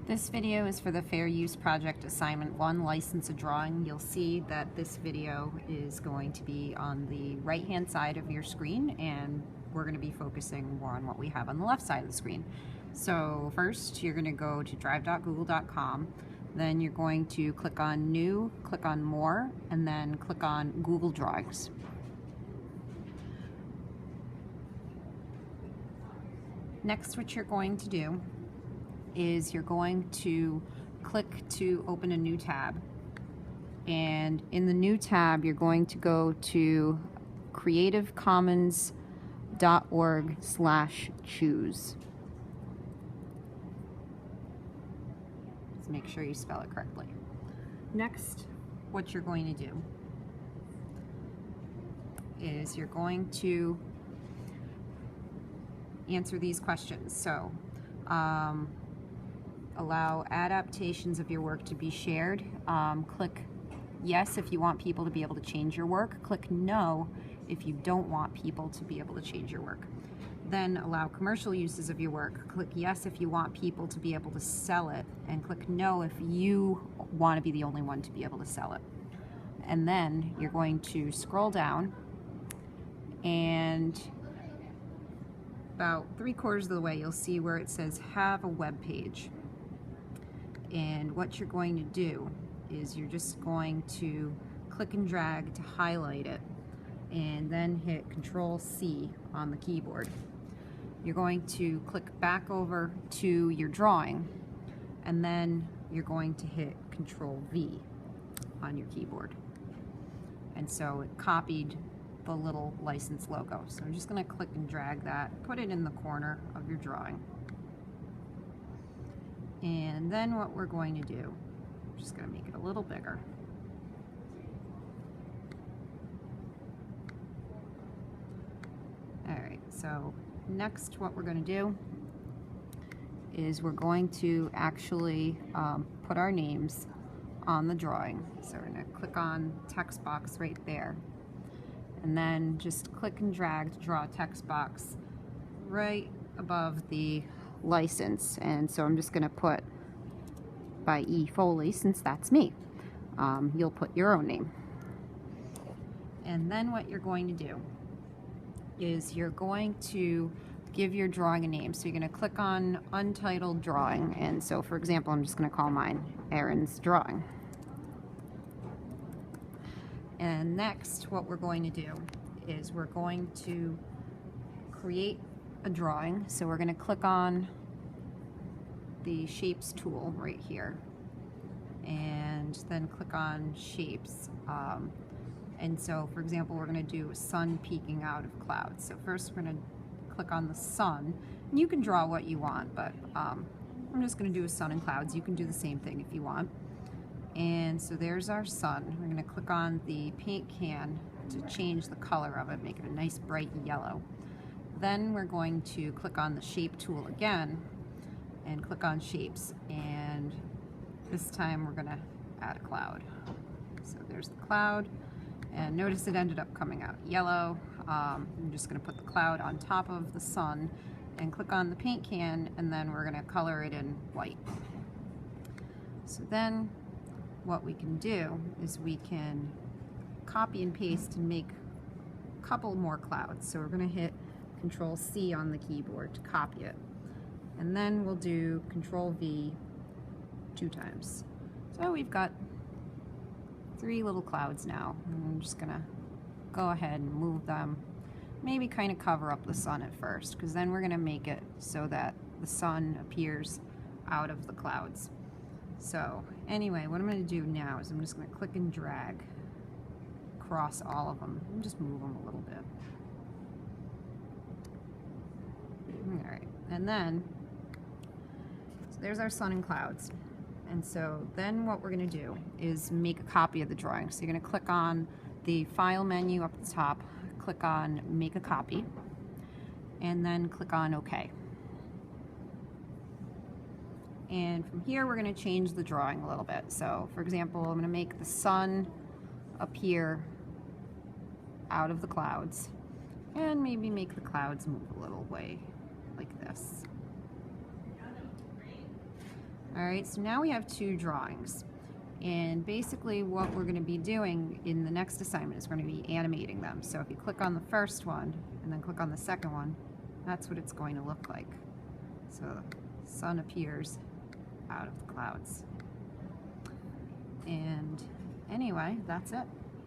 This video is for the Fair Use Project Assignment 1, License a Drawing. You'll see that this video is going to be on the right-hand side of your screen, and we're going to be focusing more on what we have on the left side of the screen. So first, you're going to go to drive.google.com, then you're going to click on New, click on More, and then click on Google Drawings. Next, what you're going to do is you're going to click to open a new tab, and in the new tab you're going to go to creativecommons.org/choose. Let's make sure you spell it correctly. Next, what you're going to do is you're going to answer these questions. So allow adaptations of your work to be shared. Click yes if you want people to be able to change your work. Click no if you don't want people to be able to change your work. Then allow commercial uses of your work. Click yes if you want people to be able to sell it, and click no if you want to be the only one to be able to sell it. And then you're going to scroll down, and about 3/4 of the way you'll see where it says have a web page. And what you're going to do is you're just going to click and drag to highlight it, and then hit Control-C on the keyboard. You're going to click back over to your drawing, and then you're going to hit Control-V on your keyboard. And so it copied the little license logo. So I'm just going to click and drag that, put it in the corner of your drawing. And then what we're going to do, I'm just going to make it a little bigger. Alright, so next what we're going to do is we're going to actually put our names on the drawing. So we're going to click on text box right there, and then just click and drag to draw a text box right above the license. And so I'm just going to put by E. Foley, since that's me. You'll put your own name. And then what you're going to do is you're going to give your drawing a name. So you're going to click on Untitled Drawing, and so for example I'm just going to call mine Erin's Drawing. And next what we're going to do is we're going to create a drawing. So we're going to click on the Shapes tool right here, and then click on Shapes. And so for example we're going to do a sun peeking out of clouds. So first we're going to click on the sun, and you can draw what you want, but I'm just going to do a sun and clouds. You can do the same thing if you want. And so there's our sun. We're going to click on the paint can to change the color of it, make it a nice bright yellow. Then we're going to click on the Shape tool again and click on Shapes, and this time we're going to add a cloud. So there's the cloud, and notice it ended up coming out yellow. I'm just going to put the cloud on top of the sun and click on the paint can, and then we're going to color it in white. So then what we can do is we can copy and paste and make a couple more clouds. So we're going to hit Control-C on the keyboard to copy it, and then we'll do Control-V 2 times. So we've got 3 little clouds now, and I'm just gonna go ahead and move them, maybe kind of cover up the sun at first, because then we're gonna make it so that the sun appears out of the clouds. So anyway, what I'm going to do now is I'm just going to click and drag across all of them and just move them a little bit. Alright, and then so there's our sun and clouds. And so then what we're going to do is make a copy of the drawing. So you're going to click on the File menu up at the top, click on Make a Copy, and then click on OK. And from here we're going to change the drawing a little bit. So for example, I'm going to make the sun appear out of the clouds, and maybe make the clouds move a little way like this. All right, so now we have two drawings. And basically what we're going to be doing in the next assignment is we're going to be animating them. So if you click on the first one and then click on the second one, that's what it's going to look like. So the sun appears out of the clouds. And anyway, that's it.